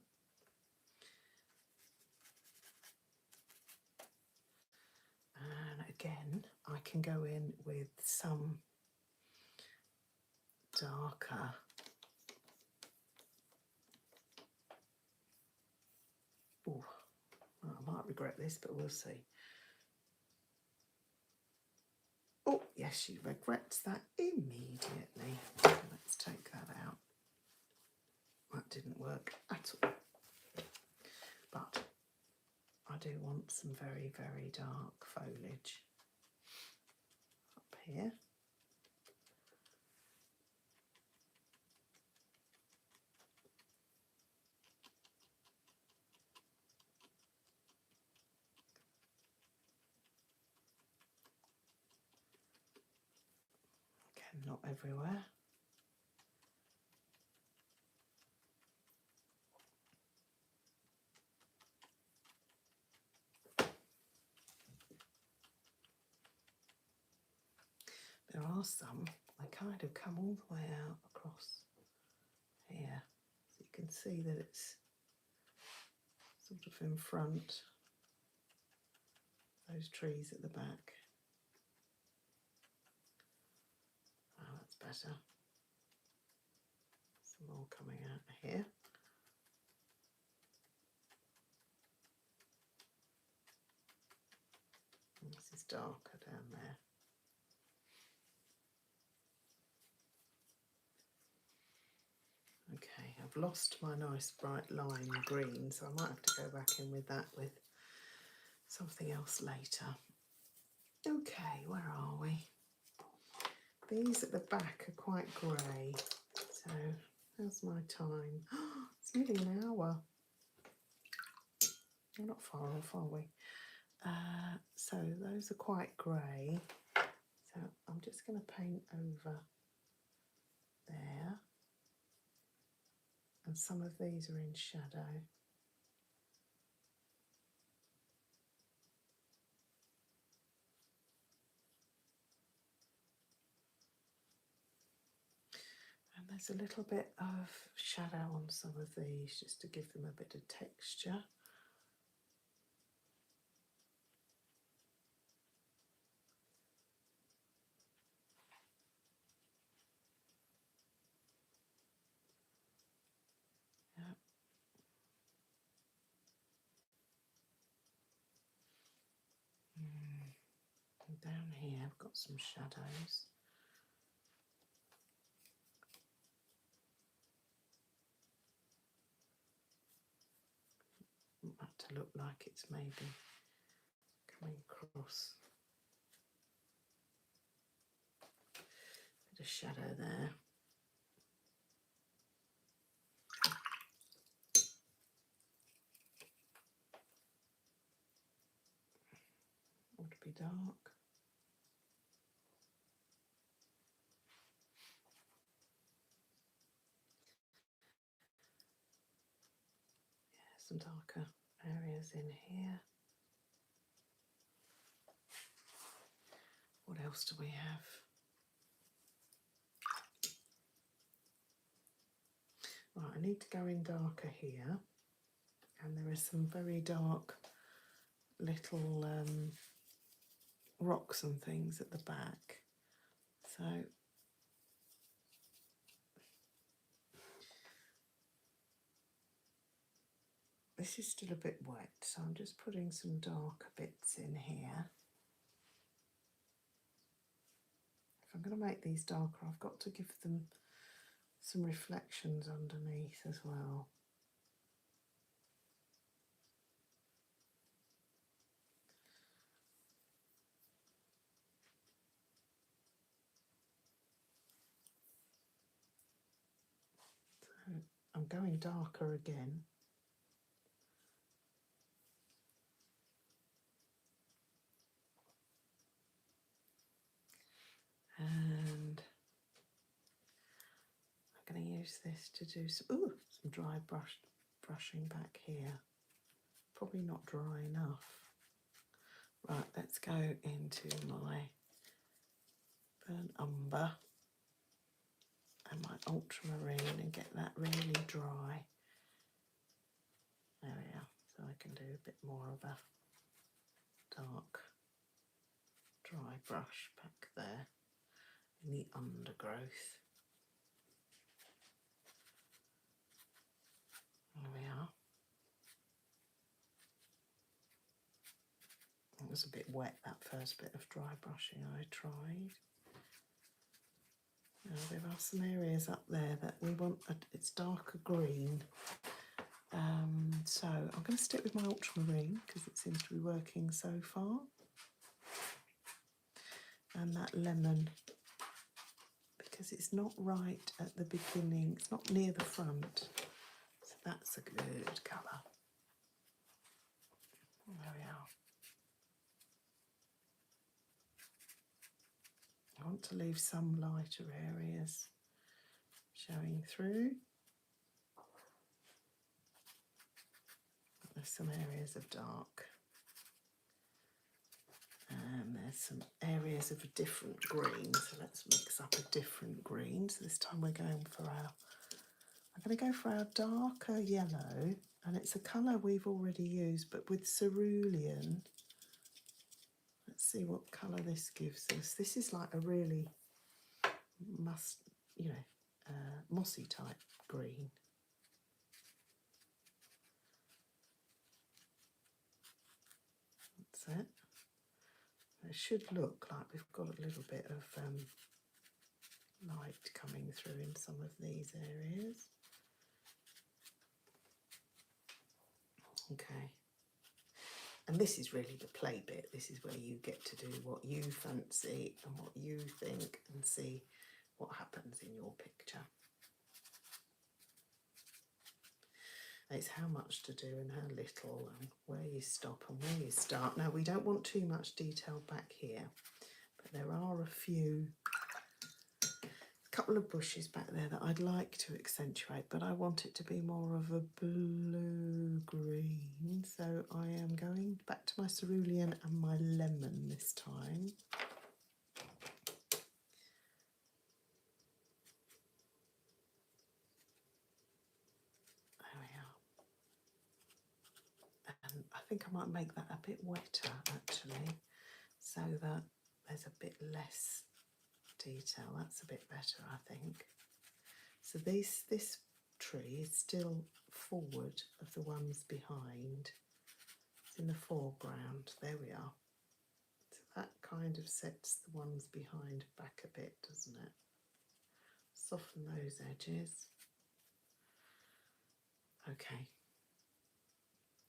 And again, I can go in with some darker well, I might regret this, but we'll see. Oh, yes, she regrets that immediately. Let's take that out. That didn't work at all. But I do want some very, very dark foliage up here. Again, not everywhere. some, they kind of come all the way out across here. So you can see that it's sort of in front, those trees at the back. Oh, that's better. Some more coming out here. And this is darker down there. Okay, I've lost my nice bright lime green, so I might have to go back in with that with something else later. Okay, where are we? These at the back are quite grey, so how's my time? It's nearly an hour. We're not far off, are we? So those are quite grey, so I'm just going to paint over there. And some of these are in shadow. And there's a little bit of shadow on some of these just to give them a bit of texture. Yeah. And down here I've got some shadows. That to look like it's maybe coming across. Bit of shadow there. Would be dark. Yeah, some darker areas in here. What else do we have? Right, I need to go in darker here, and there are some very dark little rocks and things at the back. So this is still a bit wet, so I'm just putting some darker bits in here. If I'm going to make these darker, I've got to give them some reflections underneath as well. So I'm going darker again. And I'm going to use this to do some dry brushing back here. Probably not dry enough. Right, let's go into my burnt umber and my ultramarine and get that really dry. There we are. So I can do a bit more of a dark dry brush back there in the undergrowth. There we are. It was a bit wet, that first bit of dry brushing I tried. Now there are some areas up there that we want, it's darker green. So I'm going to stick with my ultramarine because it seems to be working so far. And that lemon, because it's not right at the beginning, it's not near the front. So that's a good colour. There we are. I want to leave some lighter areas showing through. There's some areas of dark. And And there's some areas of a different green, so let's mix up a different green. So this time we're going for I'm going to go for our darker yellow, and it's a colour we've already used, but with cerulean. Let's see what colour this gives us. This is like a really mossy type green. That's it. It should look like we've got a little bit of light coming through in some of these areas. Okay. And this is really the play bit. This is where you get to do what you fancy and what you think and see what happens in your picture. It's how much to do and how little, and where you stop and where you start. Now, we don't want too much detail back here, but there are a couple of bushes back there that I'd like to accentuate, but I want it to be more of a blue-green. So I am going back to my cerulean and my lemon this time. I think I might make that a bit wetter actually, so that there's a bit less detail. That's a bit better, I think. So this tree is still forward of the ones behind. It's in the foreground. There we are. So that kind of sets the ones behind back a bit, doesn't it? Soften those edges. Okay.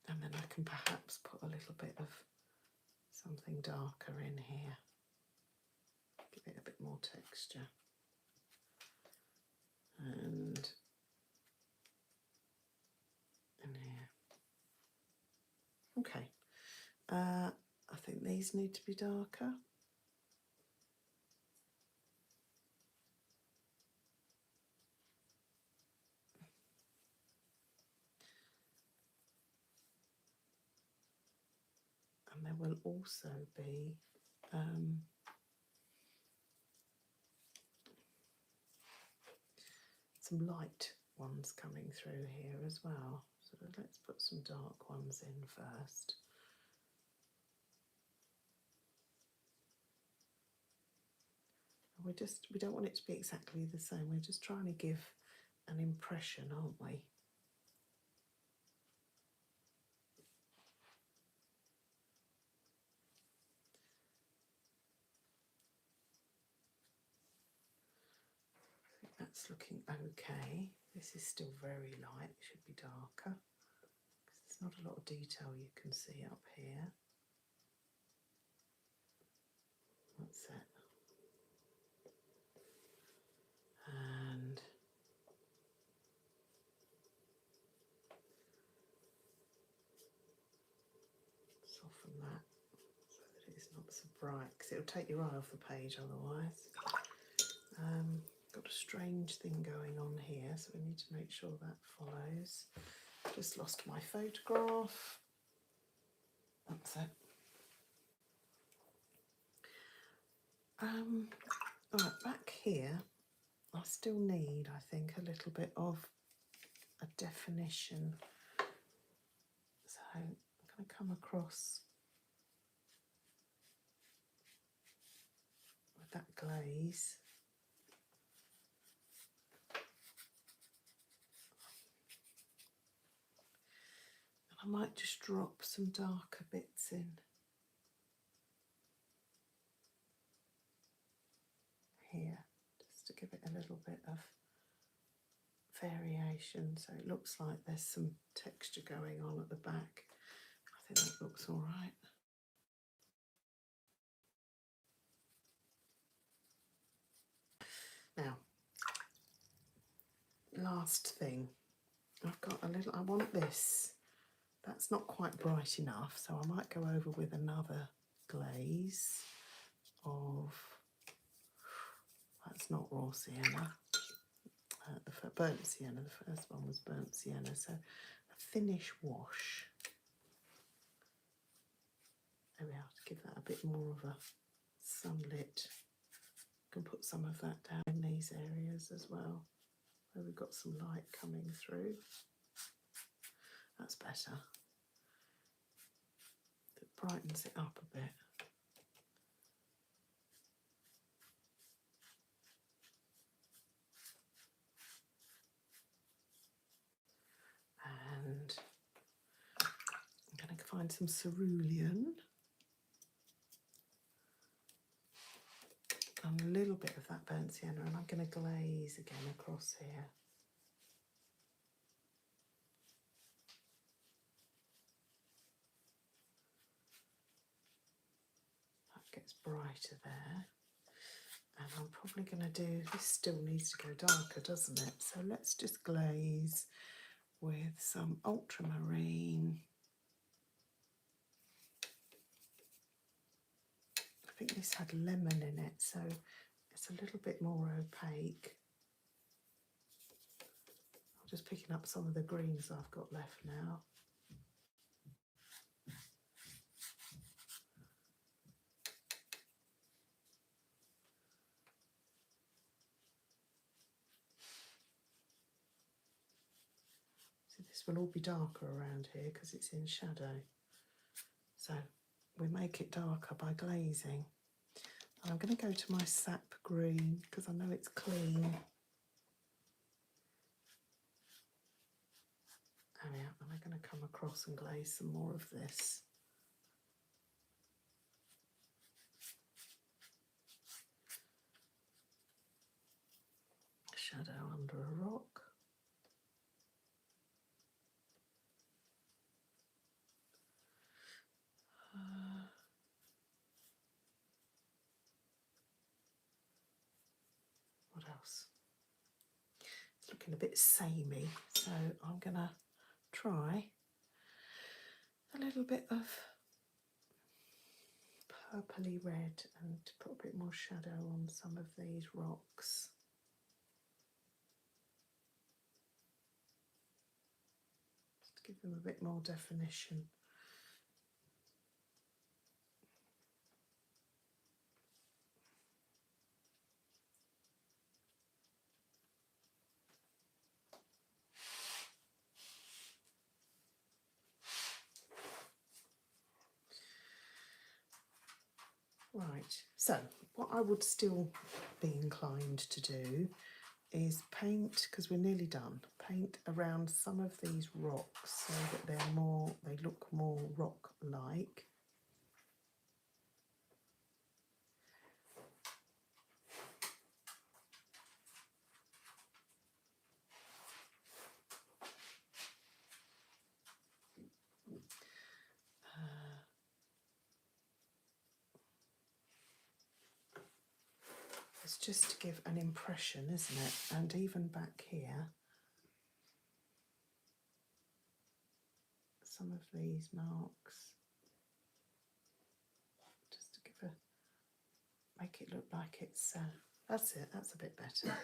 And then I can perhaps put a little bit of something darker in here. Give it a bit more texture. And in here. Okay. I think these need to be darker. And there will also be some light ones coming through here as well. So let's put some dark ones in first. We don't want it to be exactly the same. We're just trying to give an impression, aren't we? I think that's looking okay. This is still very light. It should be darker because there's not a lot of detail you can see up here. That's it. And soften that so that it's not so bright, because it'll take your eye off the page otherwise. Got a strange thing going on here, so we need to make sure that follows. Just lost my photograph. That's it. Right, back here, I still need, I think, a little bit of a definition. So I'm going to come across with that glaze. And I might just drop some darker bits in here, just to give it a little bit of variation, so it looks like there's some texture going on at the back. I think that looks all right. Now, last thing, I've got a little, I want this, that's not quite bright enough, so I might go over with another glaze of, that's not raw sienna, the burnt sienna, the first one was burnt sienna, so a finish wash. There we are, to give that a bit more of a sunlit. Can put some of that down in these areas as well, where we've got some light coming through. That's better. It brightens it up a bit. And I'm going to find some cerulean. And a little bit of that burnt sienna, and I'm going to glaze again across here. That gets brighter there. And I'm probably going to do, this still needs to go darker, doesn't it? So let's just glaze with some ultramarine. I think this had lemon in it, so it's a little bit more opaque. I'm just picking up some of the greens I've got left now. So this will all be darker around here because it's in shadow. So we make it darker by glazing. And I'm going to go to my sap green because I know it's clean. There we are. And I'm going to come across and glaze some more of this. Shadow under a rock. What else? It's looking a bit samey, so I'm going to try a little bit of purpley red and put a bit more shadow on some of these rocks. Just to give them a bit more definition. Right, so what I would still be inclined to do is paint, because we're nearly done, paint around some of these rocks so that they look more rock-like. It's just to give an impression, isn't it? And even back here, some of these marks, just to give make it look like it's, that's it, that's a bit better.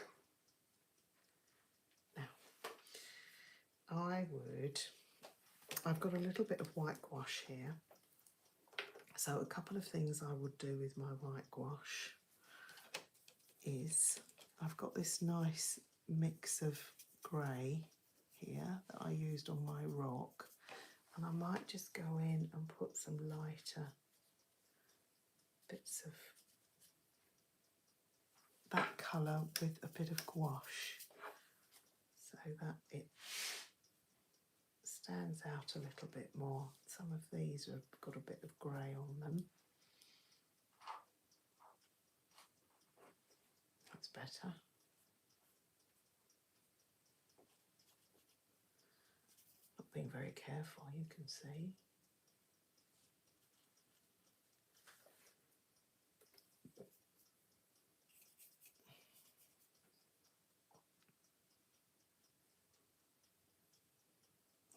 Now, I've got a little bit of white gouache here. So a couple of things I would do with my white gouache is I've got this nice mix of grey here that I used on my rock, and I might just go in and put some lighter bits of that colour with a bit of gouache so that it stands out a little bit more. Some of these have got a bit of grey on them. That's better. Not being very careful, you can see.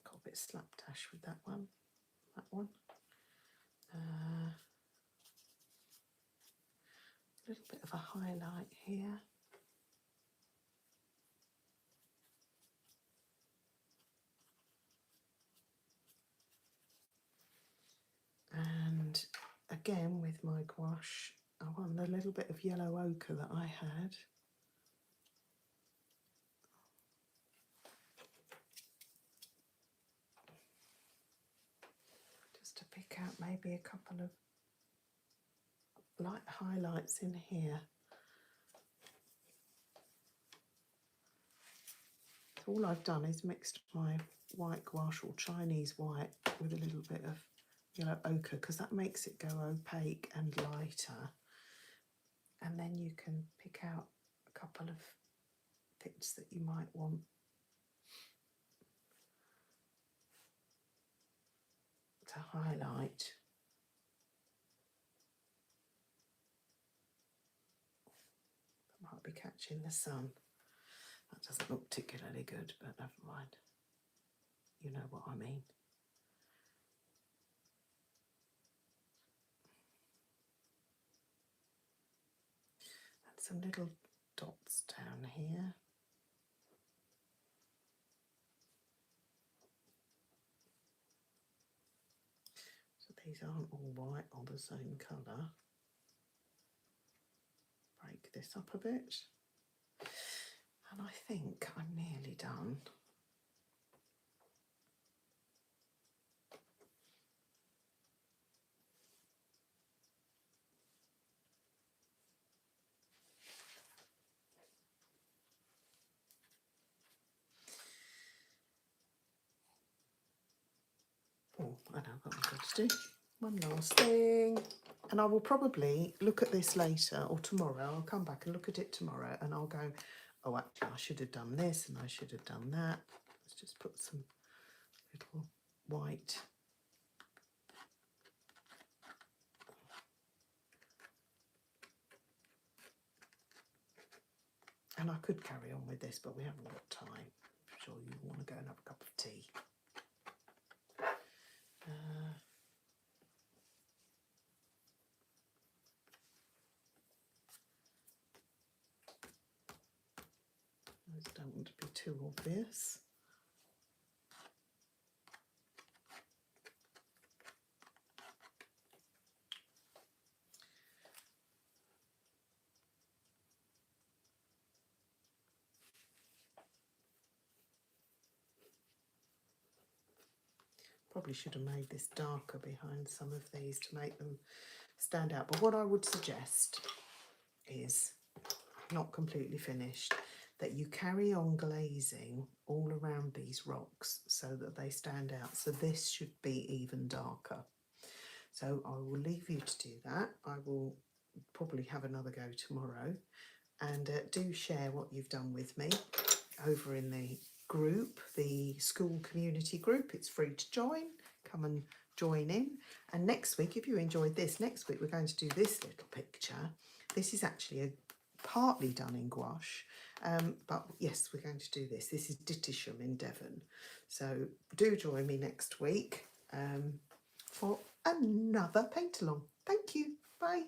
Got a bit slapdash with that one. A little bit of a highlight here. And again with my gouache, I want a little bit of yellow ochre that I had. Just to pick out maybe a couple of light highlights in here. So all I've done is mixed my white gouache or Chinese white with a little bit of yellow ochre, because that makes it go opaque and lighter. And then you can pick out a couple of bits that you might want to highlight. That might be catching the sun. That doesn't look particularly good, but never mind. You know what I mean. And some little dots down here. So these aren't all white or the same colour. Break this up a bit. And I think I'm nearly done. Oh, I know what I'm going to do. One last thing. And I will probably look at this later or tomorrow. I'll come back and look at it tomorrow and I'll go, oh, actually, I should have done this and I should have done that. Let's just put some little white. And I could carry on with this, but we haven't got time. I'm sure you want to go and have a cup of tea. I just don't want to be too obvious. Probably should have made this darker behind some of these to make them stand out. But what I would suggest is, not completely finished, that you carry on glazing all around these rocks so that they stand out. So this should be even darker. So I will leave you to do that. I will probably have another go tomorrow. And do share what you've done with me over in the group, the school community group. It's free to join. Come and join in. And next week, if you enjoyed this, next week we're going to do this little picture. This is actually partly done in gouache, but yes, we're going to do this. This is Dittisham in Devon. So do join me next week for another paint along. Thank you. Bye.